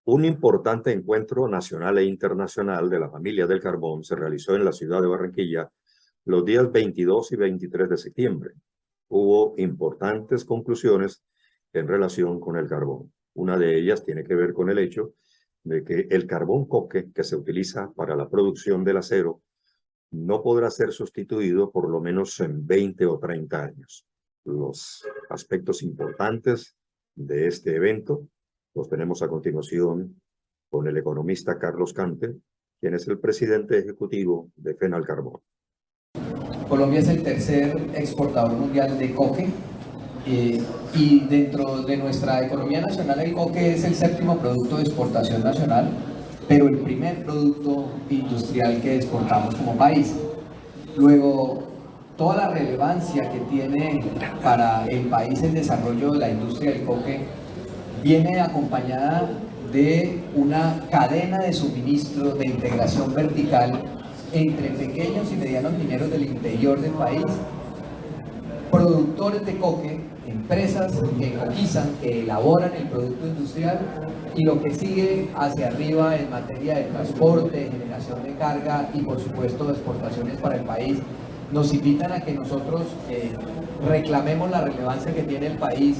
Un importante encuentro nacional e internacional de la familia del carbón se realizó en la ciudad de Barranquilla los días 22 y 23 de septiembre. Hubo importantes conclusiones en relación con el carbón. Una de ellas tiene que ver con el hecho de que el carbón coque que se utiliza para la producción del acero no podrá ser sustituido por lo menos en 20 o 30 años. Los aspectos importantes de este evento los tenemos a continuación con el economista Carlos Cante, quien es el presidente ejecutivo de Fenalcarbón. Colombia es el tercer exportador mundial de coque y dentro de nuestra economía nacional el coque es el séptimo producto de exportación nacional, pero el primer producto industrial que exportamos como país. Luego, toda la relevancia que tiene para el país el desarrollo de la industria del coque viene acompañada de una cadena de suministro de integración vertical entre pequeños y medianos mineros del interior del país, productores de coque, empresas que coquizan, que elaboran el producto industrial, y lo que sigue hacia arriba en materia de transporte, generación de carga y por supuesto de exportaciones para el país, nos invitan a que nosotros reclamemos la relevancia que tiene el país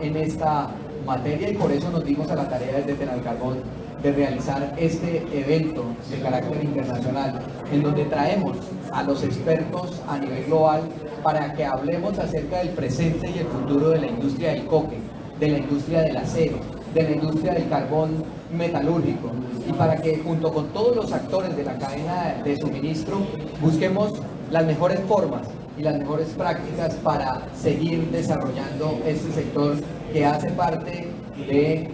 en esta materia, y por eso nos dimos a la tarea desde Fenalcarbón de realizar este evento de carácter internacional, en donde traemos a los expertos a nivel global para que hablemos acerca del presente y el futuro de la industria del coque, de la industria del acero, de la industria del carbón metalúrgico, y para que junto con todos los actores de la cadena de suministro busquemos las mejores formas y las mejores prácticas para seguir desarrollando este sector que hace parte de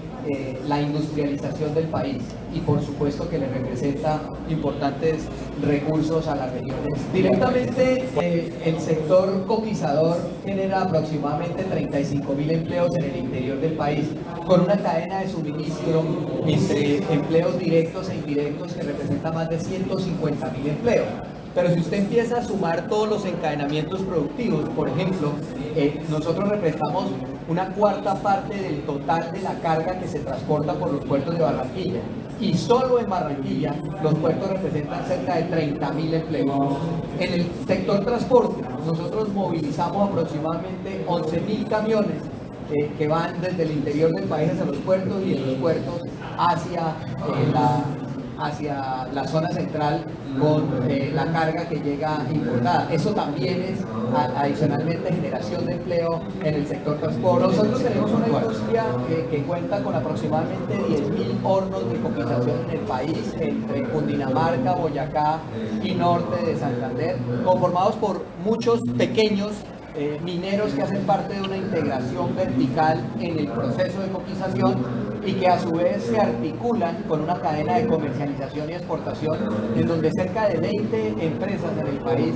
la industrialización del país y por supuesto que le representa importantes recursos a las regiones. Directamente el sector coquizador genera aproximadamente 35.000 empleos en el interior del país, con una cadena de suministro entre empleos directos e indirectos que representa más de 150.000 empleos. Pero si usted empieza a sumar todos los encadenamientos productivos, por ejemplo, nosotros representamos una cuarta parte del total de la carga que se transporta por los puertos de Barranquilla. Y solo en Barranquilla los puertos representan cerca de 30.000 empleos. En el sector transporte, nosotros movilizamos aproximadamente 11.000 camiones que van desde el interior del país hacia los puertos y de los puertos hacia la zona central con la carga que llega importada. Eso también es adicionalmente generación de empleo en el sector transporte. Nosotros tenemos una industria que cuenta con aproximadamente 10.000 hornos de coquización en el país, entre Cundinamarca, Boyacá y norte de Santander, conformados por muchos pequeños mineros que hacen parte de una integración vertical en el proceso de coquización y que a su vez se articulan con una cadena de comercialización y exportación en donde cerca de 20 empresas en el país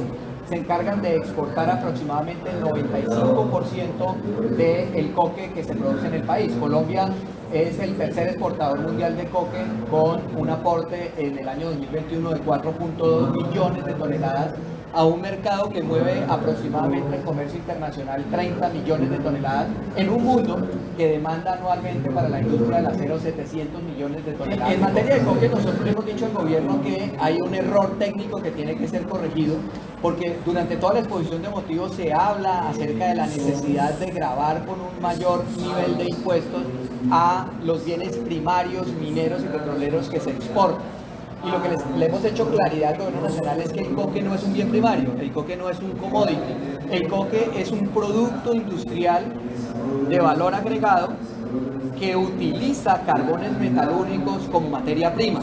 se encargan de exportar aproximadamente el 95% del coque que se produce en el país. Colombia es el tercer exportador mundial de coque con un aporte en el año 2021 de 4.2 millones de toneladas a un mercado que mueve aproximadamente el comercio internacional 30 millones de toneladas en un mundo que demanda anualmente para la industria del acero 700 millones de toneladas. En materia de coque nosotros hemos dicho al gobierno que hay un error técnico que tiene que ser corregido, porque durante toda la exposición de motivos se habla acerca de la necesidad de gravar con un mayor nivel de impuestos a los bienes primarios, mineros y petroleros que se exportan. Y lo que le hemos hecho claridad al gobierno nacional es que el coque no es un bien primario, el coque no es un commodity, el coque es un producto industrial de valor agregado que utiliza carbones metalúrgicos como materia prima.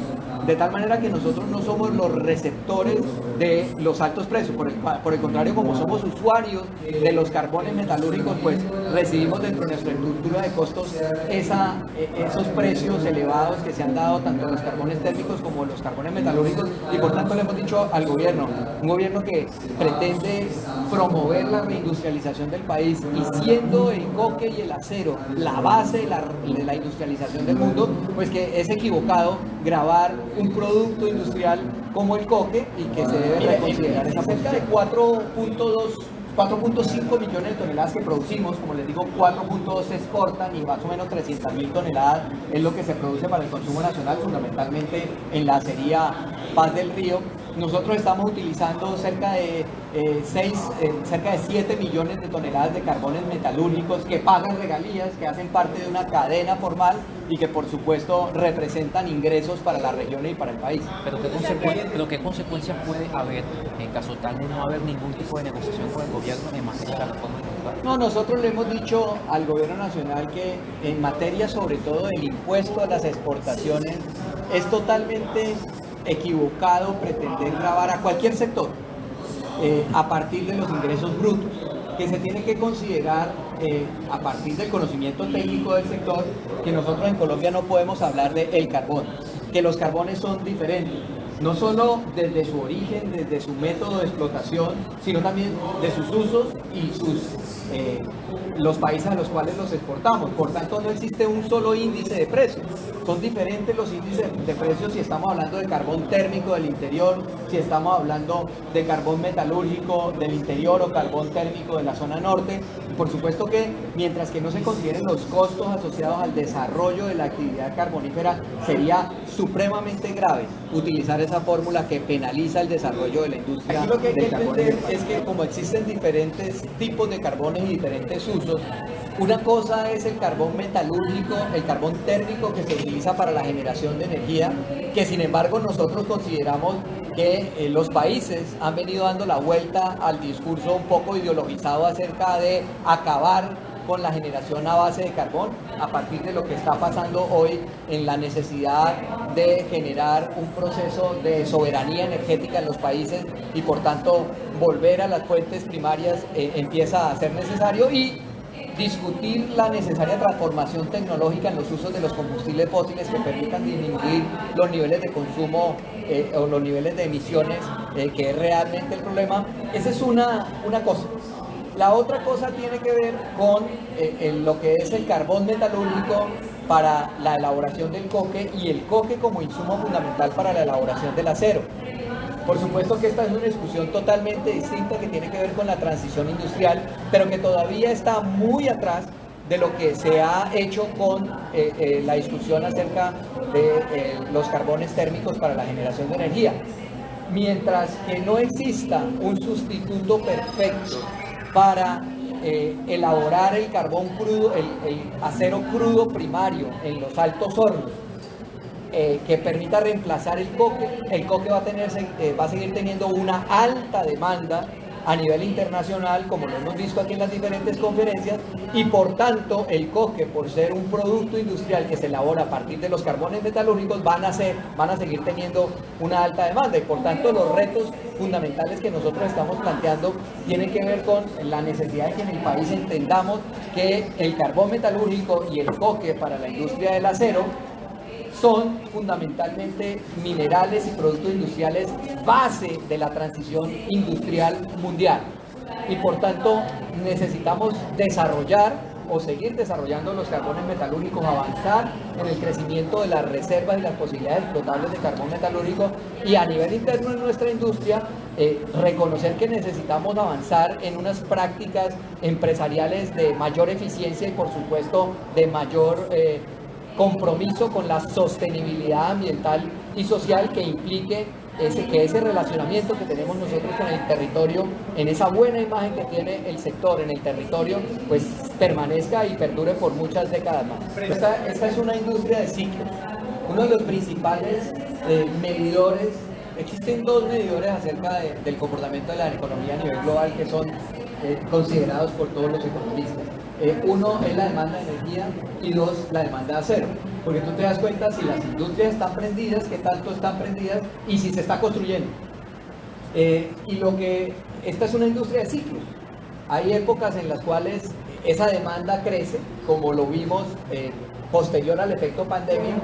De tal manera que nosotros no somos los receptores de los altos precios, por el contrario, como somos usuarios de los carbones metalúrgicos, pues recibimos dentro de nuestra estructura de costos esos precios elevados que se han dado tanto en los carbones térmicos como en los carbones metalúrgicos, y por tanto le hemos dicho al gobierno, un gobierno que pretende promover la reindustrialización del país, y siendo el coque y el acero la base de la industrialización del mundo, pues que es equivocado gravar un producto industrial como el coque y que se debe reconsiderar esa cerca de 4.2 4.5 millones de toneladas que producimos, como les digo, 4.2 se exportan y más o menos 300.000 toneladas es lo que se produce para el consumo nacional, fundamentalmente en la acería Paz del Río. Nosotros estamos utilizando cerca de 7 millones de toneladas de carbones metalúrgicos que pagan regalías, que hacen parte de una cadena formal y que por supuesto representan ingresos para las regiones y para el país. Pero ¿qué consecuencias puede haber en caso tal de no haber ningún tipo de negociación con el gobierno en materia de la reforma tributaria? No, nosotros le hemos dicho al gobierno nacional que en materia sobre todo del impuesto a las exportaciones es totalmente equivocado pretender gravar a cualquier sector a partir de los ingresos brutos, que se tiene que considerar a partir del conocimiento técnico del sector, que nosotros en Colombia no podemos hablar de el carbón, que los carbones son diferentes, no solo desde su origen, desde su método de explotación, sino también de sus usos y los países a los cuales los exportamos. Por tanto, no existe un solo índice de precios. Son diferentes los índices de precios si estamos hablando de carbón térmico del interior, si estamos hablando de carbón metalúrgico del interior o carbón térmico de la zona norte. Por supuesto que mientras que no se consideren los costos asociados al desarrollo de la actividad carbonífera, sería supremamente grave utilizar esa fórmula que penaliza el desarrollo de la industria. Aquí lo que hay que entender es que como existen diferentes tipos de carbones y diferentes usos, una cosa es el carbón metalúrgico, el carbón térmico que se utiliza para la generación de energía, que sin embargo nosotros consideramos que los países han venido dando la vuelta al discurso un poco ideologizado acerca de acabar con la generación a base de carbón, a partir de lo que está pasando hoy en la necesidad de generar un proceso de soberanía energética en los países y por tanto volver a las fuentes primarias empieza a ser necesario y discutir la necesaria transformación tecnológica en los usos de los combustibles fósiles que permitan disminuir los niveles de consumo o los niveles de emisiones, que es realmente el problema. Esa es una cosa. La otra cosa tiene que ver con lo que es el carbón metalúrgico para la elaboración del coque y el coque como insumo fundamental para la elaboración del acero. Por supuesto que esta es una discusión totalmente distinta que tiene que ver con la transición industrial, pero que todavía está muy atrás de lo que se ha hecho con la discusión acerca de los carbones térmicos para la generación de energía. Mientras que no exista un sustituto perfecto para elaborar el carbón crudo, el acero crudo primario en los altos hornos, que permita reemplazar el coque va a seguir teniendo una alta demanda a nivel internacional, como lo hemos visto aquí en las diferentes conferencias, y por tanto el coque, por ser un producto industrial que se elabora a partir de los carbones metalúrgicos, van a seguir teniendo una alta demanda, y por tanto los retos fundamentales que nosotros estamos planteando tienen que ver con la necesidad de que en el país entendamos que el carbón metalúrgico y el coque para la industria del acero son fundamentalmente minerales y productos industriales base de la transición industrial mundial y por tanto necesitamos desarrollar o seguir desarrollando los carbones metalúrgicos, avanzar en el crecimiento de las reservas y las posibilidades explotables de carbón metalúrgico y a nivel interno en nuestra industria reconocer que necesitamos avanzar en unas prácticas empresariales de mayor eficiencia y por supuesto de mayor compromiso con la sostenibilidad ambiental y social que implique que ese relacionamiento que tenemos nosotros con el territorio, en esa buena imagen que tiene el sector en el territorio, pues permanezca y perdure por muchas décadas más. Esta es una industria de ciclos. Uno de los principales medidores, existen dos medidores acerca del comportamiento de la economía a nivel global que son considerados por todos los economistas. Uno es la demanda de energía y dos, la demanda de acero. Porque tú te das cuenta si las industrias están prendidas, qué tanto están prendidas y si se está construyendo. Esta es una industria de ciclos. Hay épocas en las cuales esa demanda crece, como lo vimos posterior al efecto pandemia,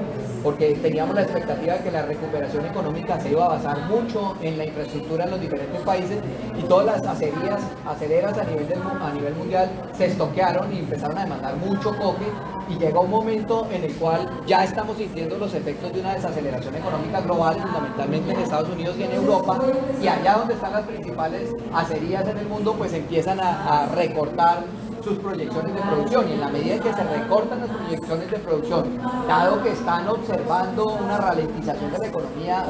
porque teníamos la expectativa de que la recuperación económica se iba a basar mucho en la infraestructura en los diferentes países y todas las aceleras a nivel mundial se estoquearon y empezaron a demandar mucho coque, y llegó un momento en el cual ya estamos sintiendo los efectos de una desaceleración económica global, fundamentalmente en Estados Unidos y en Europa, y allá donde están las principales acerías en el mundo, pues empiezan a recortar sus proyecciones de producción, y en la medida en que se recortan las proyecciones de producción, dado que están observando una ralentización de la economía,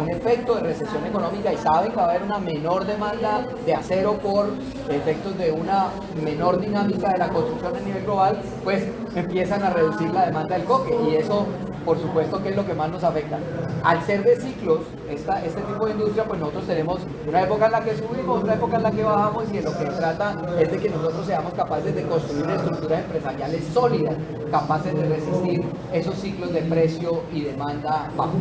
un efecto de recesión económica, y saben que va a haber una menor demanda de acero por efectos de una menor dinámica de la construcción a nivel global, pues empiezan a reducir la demanda del coque, y eso por supuesto que es lo que más nos afecta. Al ser de ciclos, este tipo de industria, pues nosotros tenemos una época en la que subimos, otra época en la que bajamos, y de lo que se trata es de que nosotros seamos capaces de construir estructuras empresariales sólidas, capaces de resistir esos ciclos de precio y demanda bajos.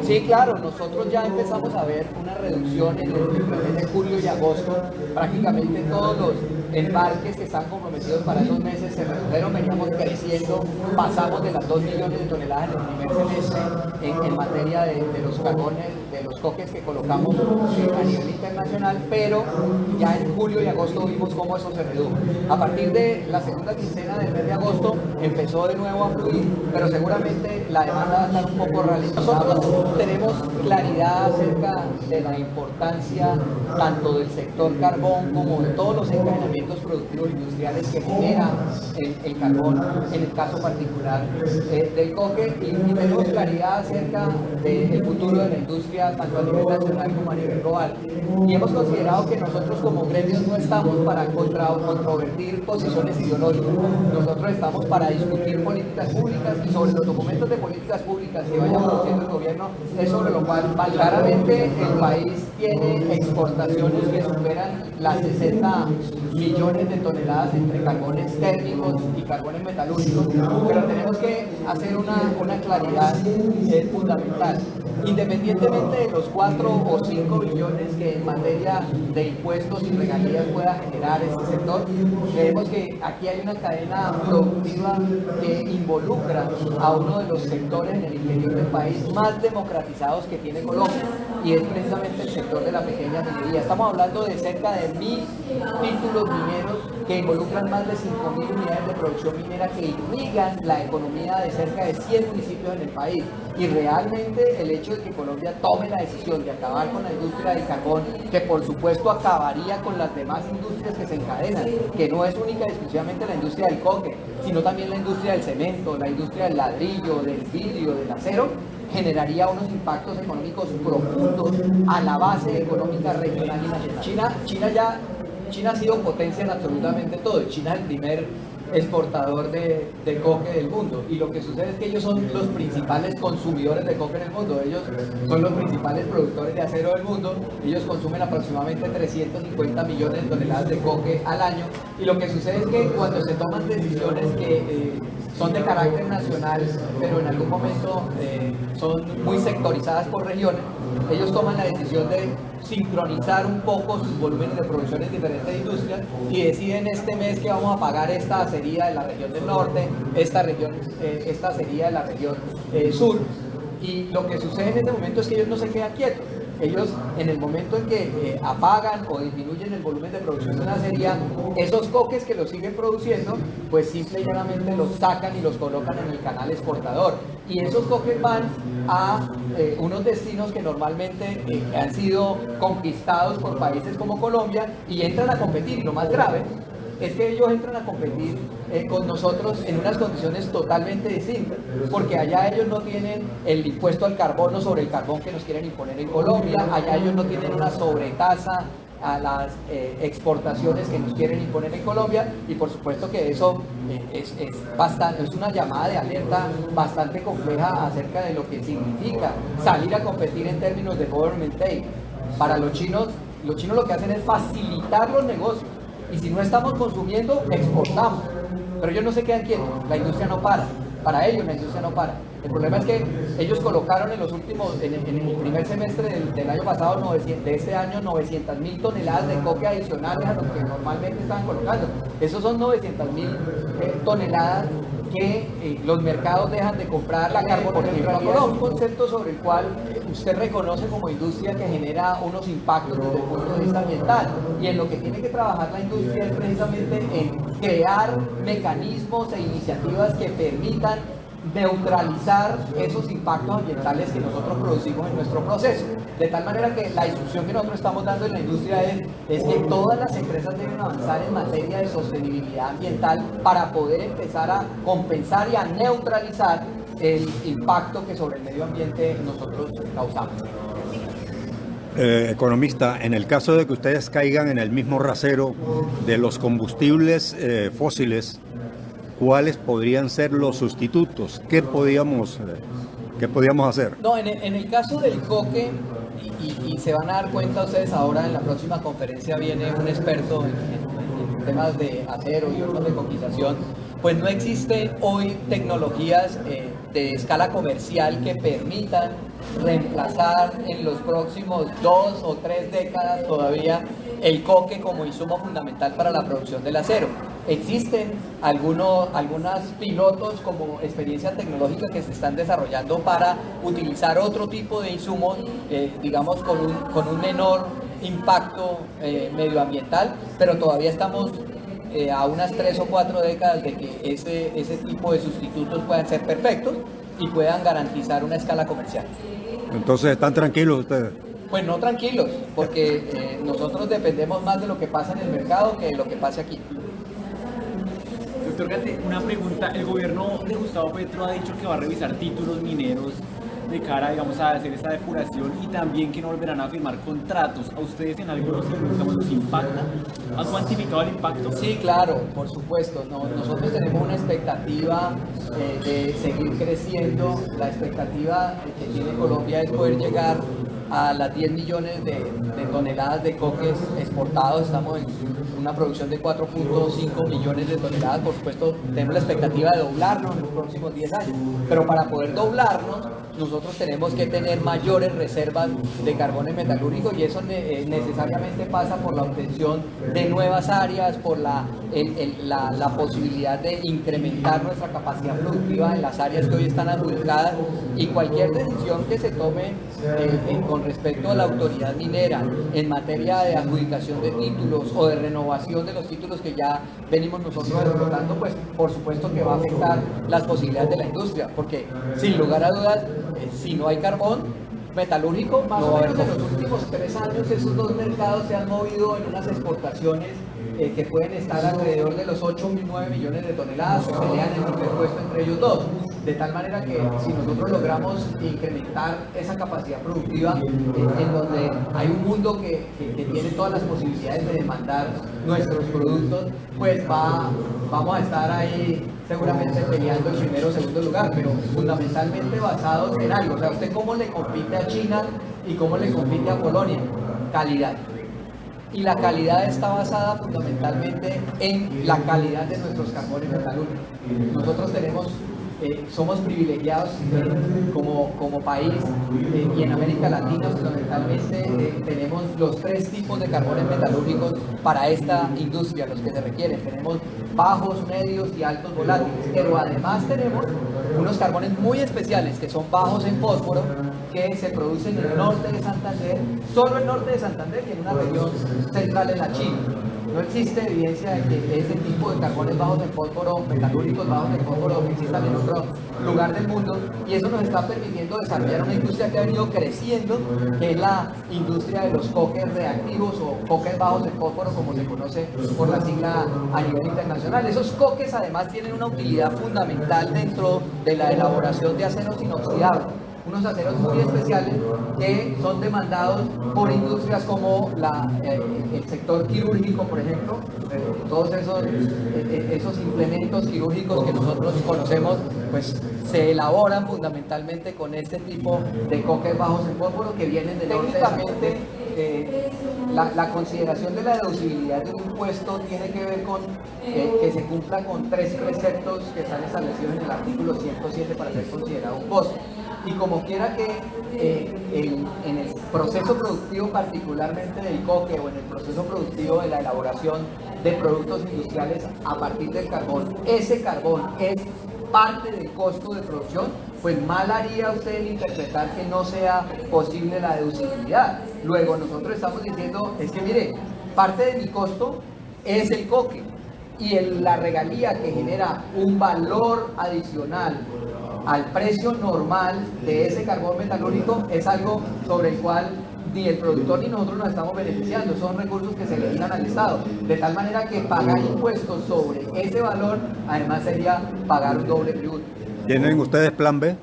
Sí, claro, nosotros ya empezamos a ver una reducción en el mes de julio y agosto. Prácticamente todos los embarques que están comprometidos para esos meses se redujeron, veníamos creciendo, pasamos de las 2 millones de toneladas en el primer semestre en materia de los carbones, de los coques que colocamos a nivel internacional, pero ya en julio y agosto vimos cómo eso se redujo. A partir de la segunda quincena del mes de agosto empezó de nuevo a fluir, pero seguramente la demanda va a estar un poco ralentizada. Nosotros tenemos claridad acerca de la importancia tanto del sector carbón como de todos los encadenamientos productivos industriales que genera el carbón, en el caso particular del coque, y tenemos claridad acerca del futuro de la industria tanto a nivel nacional como a nivel global. Y hemos considerado que nosotros como gremios no estamos para controvertir posiciones ideológicas, nosotros estamos para discutir políticas públicas, y sobre los documentos de políticas públicas que vaya produciendo el gobierno es sobre lo cual claramente el país tiene exportaciones que superan las 60 millones de toneladas entre carbones térmicos y carbones metalúrgicos, pero tenemos que hacer una claridad fundamental. Independientemente de los 4 o 5 billones que en materia de impuestos y regalías pueda generar este sector, creemos que aquí hay una cadena productiva que involucra a uno de los sectores en el interior del país más democratizados que tiene Colombia, y es precisamente el sector de la pequeña minería. Estamos hablando de cerca de 1000 títulos mineros que involucran más de 5000 unidades de producción minera que irrigan la economía de cerca de 100 municipios en el país. Y realmente el hecho de que Colombia tome la decisión de acabar con la industria del carbón, que por supuesto acabaría con las demás industrias que se encadenan, que no es única y exclusivamente la industria del coque, sino también la industria del cemento, la industria del ladrillo, del vidrio, del acero, generaría unos impactos económicos profundos a la base económica regional y nacional. China ha sido potencia en absolutamente todo. China es el primer exportador de coque del mundo, y lo que sucede es que ellos son los principales consumidores de coque en el mundo, ellos son los principales productores de acero del mundo, ellos consumen aproximadamente 350 millones de toneladas de coque al año, y lo que sucede es que cuando se toman decisiones que son de carácter nacional, pero en algún momento son muy sectorizadas por regiones, ellos toman la decisión de sincronizar un poco sus volúmenes de producción en diferentes industrias y deciden este mes que vamos a pagar esta acería de la región del norte, esta acería de la región sur, y lo que sucede en este momento es que ellos no se quedan quietos. Ellos, en el momento en que apagan o disminuyen el volumen de producción de una acería, esos coques que los siguen produciendo, pues simple y llanamente los sacan y los colocan en el canal exportador. Y esos coques van a unos destinos que normalmente han sido conquistados por países como Colombia y entran a competir. Y lo más grave es que ellos entran a competir con nosotros en unas condiciones totalmente distintas, porque allá ellos no tienen el impuesto al carbono sobre el carbón que nos quieren imponer en Colombia, allá ellos no tienen una sobretasa a las exportaciones que nos quieren imponer en Colombia, y por supuesto que eso es una llamada de alerta bastante compleja acerca de lo que significa salir a competir en términos de government aid. Para los chinos lo que hacen es facilitar los negocios, y si no estamos consumiendo, exportamos. Pero ellos no se quedan quietos, la industria no para. Para ellos la industria no para. El problema es que ellos colocaron en el primer semestre del año pasado, de este año, 900.000 toneladas de coque adicionales a lo que normalmente estaban colocando. Esos son 900.000 toneladas que los mercados dejan de comprar la carbono, porque en realidad es un concepto sobre el cual usted reconoce como industria que genera unos impactos desde el punto de vista ambiental, y en lo que tiene que trabajar la industria es precisamente en crear mecanismos e iniciativas que permitan neutralizar esos impactos ambientales que nosotros producimos en nuestro proceso. De tal manera que la instrucción que nosotros estamos dando en la industria es que todas las empresas deben avanzar en materia de sostenibilidad ambiental para poder empezar a compensar y a neutralizar el impacto que sobre el medio ambiente nosotros causamos. Economista, en el caso de que ustedes caigan en el mismo rasero de los combustibles fósiles, ¿cuáles podrían ser los sustitutos? ¿Qué podíamos hacer? No, en el caso del coque, y se van a dar cuenta ustedes ahora, en la próxima conferencia viene un experto en temas de acero y hornos de coquización, pues no existen hoy tecnologías de escala comercial que permitan reemplazar en los próximos 2 o 3 décadas todavía el coque como insumo fundamental para la producción del acero. Existen algunos pilotos como experiencia tecnológica que se están desarrollando para utilizar otro tipo de insumos, digamos con un menor impacto medioambiental, pero todavía estamos a unas 3 o 4 décadas de que ese tipo de sustitutos puedan ser perfectos y puedan garantizar una escala comercial. Entonces, ¿están tranquilos ustedes? Pues no tranquilos, porque nosotros dependemos más de lo que pasa en el mercado que de lo que pase aquí. Doctor Gante, una pregunta. El gobierno de Gustavo Petro ha dicho que va a revisar títulos mineros de cara, digamos, a hacer esta depuración, y también que no volverán a firmar contratos. ¿A ustedes en algo los impacta? ¿Han cuantificado el impacto? Sí, claro, por supuesto. Nosotros tenemos una expectativa de seguir creciendo. La expectativa que tiene Colombia es poder llegar a las 10 millones de toneladas de coques exportados. Estamos en una producción de 4.5 millones de toneladas. Por supuesto, tenemos la expectativa de doblarnos en los próximos 10 años. Pero para poder doblarnos, nosotros tenemos que tener mayores reservas de carbono metalúrgico, y eso necesariamente pasa por la obtención de nuevas áreas, por la posibilidad de incrementar nuestra capacidad productiva en las áreas que hoy están adjudicadas, y cualquier decisión que se tome con respecto a la autoridad minera en materia de adjudicación de títulos o de renovación de los títulos que ya venimos nosotros explotando, pues por supuesto que va a afectar las posibilidades de la industria, porque sin lugar a dudas, si no hay carbón metalúrgico, más o menos en los últimos 3 años esos dos mercados se han movido en unas exportaciones que pueden estar alrededor de los 8 y 9 millones de toneladas, se pelean en el primer puesto entre ellos dos. De tal manera que si nosotros logramos incrementar esa capacidad productiva en donde hay un mundo que tiene todas las posibilidades de demandar nuestros productos, pues vamos a estar ahí seguramente peleando el primero o segundo lugar, pero fundamentalmente basados en algo. O sea, ¿usted cómo le compite a China y cómo le compite a Polonia? Calidad. Y la calidad está basada fundamentalmente en la calidad de nuestros carbones metalúrgicos. Nosotros somos privilegiados como país, y en América Latina fundamentalmente tenemos los 3 tipos de carbones metalúrgicos para esta industria, los que se requieren. Tenemos bajos, medios y altos volátiles, pero además tenemos unos carbones muy especiales que son bajos en fósforo, que se producen en el norte de Santander, solo el norte de Santander, y en una región central en la China. No existe evidencia de que ese tipo de carbones bajos en fósforo, metalúrgicos bajos en fósforo, existan en otro lugar del mundo, y eso nos está permitiendo desarrollar una industria que ha venido creciendo, que es la industria de los coques reactivos o coques bajos en fósforo, como se conoce por la sigla a nivel internacional. Esos coques además tienen una utilidad fundamental dentro de la elaboración de aceros inoxidables, unos aceros muy especiales que son demandados por industrias como el sector quirúrgico, por ejemplo. Todos esos implementos quirúrgicos que nosotros conocemos, pues se elaboran fundamentalmente con este tipo de coques bajos en fósforo que vienen de técnicamente. La consideración de la deducibilidad de un impuesto tiene que ver con que se cumpla con 3 preceptos que están establecidos en el artículo 107 para ser considerado un costo. Y como quiera que en el proceso productivo particularmente del coque o en el proceso productivo de la elaboración de productos industriales a partir del carbón, ese carbón es parte del costo de producción, pues mal haría usted en interpretar que no sea posible la deducibilidad. Luego nosotros estamos diciendo, es que mire, parte de mi costo es el coque y la regalía que genera un valor adicional al precio normal de ese carbón metalúrgico es algo sobre el cual ni el productor ni nosotros nos estamos beneficiando, son recursos que se le dieran al Estado, de tal manera que pagar impuestos sobre ese valor además sería pagar un doble tributo. ¿Tienen ustedes plan B?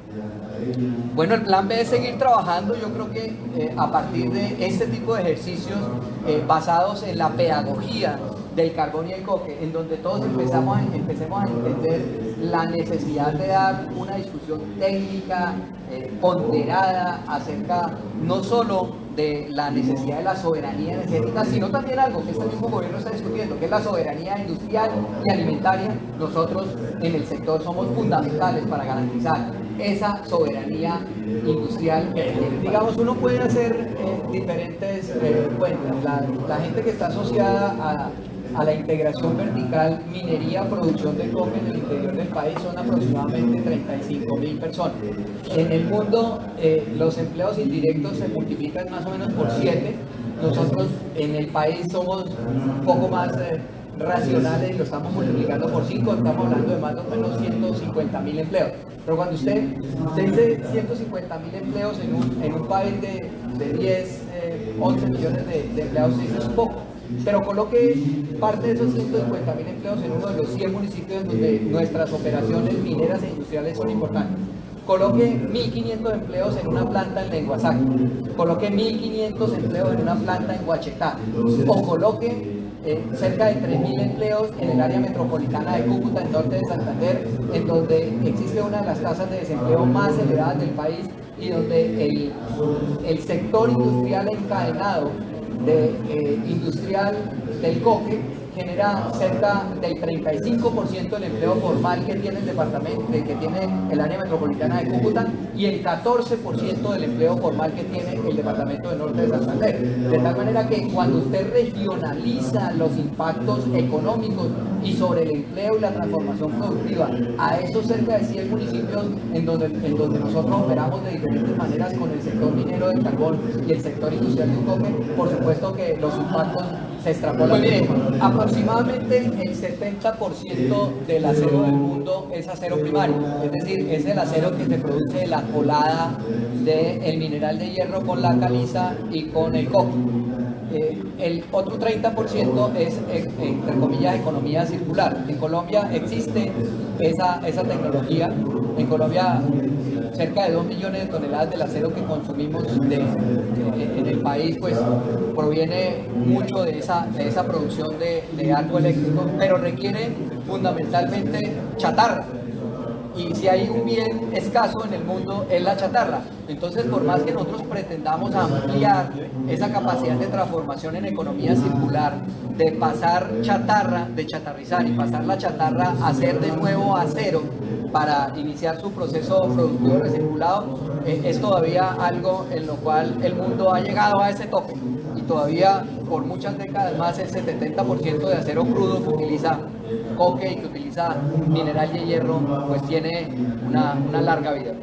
Bueno, el plan B es seguir trabajando, yo creo que a partir de este tipo de ejercicios basados en la pedagogía del carbón y el coque, en donde todos empecemos a entender la necesidad de dar una discusión técnica ponderada acerca no solo de la necesidad de la soberanía energética, sino también algo que este mismo gobierno está discutiendo, que es la soberanía industrial y alimentaria. Nosotros en el sector somos fundamentales para garantizar esa soberanía industrial. Digamos, uno puede hacer diferentes cuentas. La gente que está asociada a la integración vertical, minería, producción de coque en el interior del país son aproximadamente 35.000 personas. En el mundo los empleos indirectos se multiplican más o menos por 7. Nosotros en el país somos un poco más racionales y lo estamos multiplicando por 5, estamos hablando de más o menos 150.000 empleos. Pero cuando usted dice 150.000 empleos en un país de 10, 11 millones de empleados, eso es poco. Pero coloque parte de esos 150.000 empleos en uno de los 100 municipios donde nuestras operaciones mineras e industriales son importantes. Coloque 1.500 empleos en una planta en Lenguasaca, coloque 1.500 empleos en una planta en Huachetá, o coloque cerca de 3.000 empleos en el área metropolitana de Cúcuta, en norte de Santander, en donde existe una de las tasas de desempleo más elevadas del país y donde el sector industrial encadenado industrial del coque genera cerca del 35% del empleo formal que tiene el departamento, que tiene el área metropolitana de Cúcuta, y el 14% del empleo formal que tiene el departamento de norte de Santander. De tal manera que cuando usted regionaliza los impactos económicos y sobre el empleo y la transformación productiva a esos cerca de 100 municipios en donde nosotros operamos de diferentes maneras con el sector minero del carbón y el sector industrial del coque, por supuesto que los impactos se extrapolan. Pues mire, aproximadamente el 70% del acero del mundo es acero primario, es decir, es el acero que se produce de la colada del mineral de hierro con la caliza y con el coque. El otro 30% es, entre comillas, economía circular. En Colombia existe esa tecnología. En Colombia, cerca de 2 millones de toneladas del acero que consumimos en el país, pues proviene mucho de esa producción de arco eléctrico, pero requiere fundamentalmente chatarra. Y si hay un bien escaso en el mundo es la chatarra. Entonces, por más que nosotros pretendamos ampliar esa capacidad de transformación en economía circular, de pasar chatarra, de chatarrizar y pasar la chatarra a hacer de nuevo acero para iniciar su proceso productivo recirculado, es todavía algo en lo cual el mundo ha llegado a ese tope. Y todavía por muchas décadas más el 70% de acero crudo que utiliza coque y que utiliza mineral de hierro pues tiene una larga vida.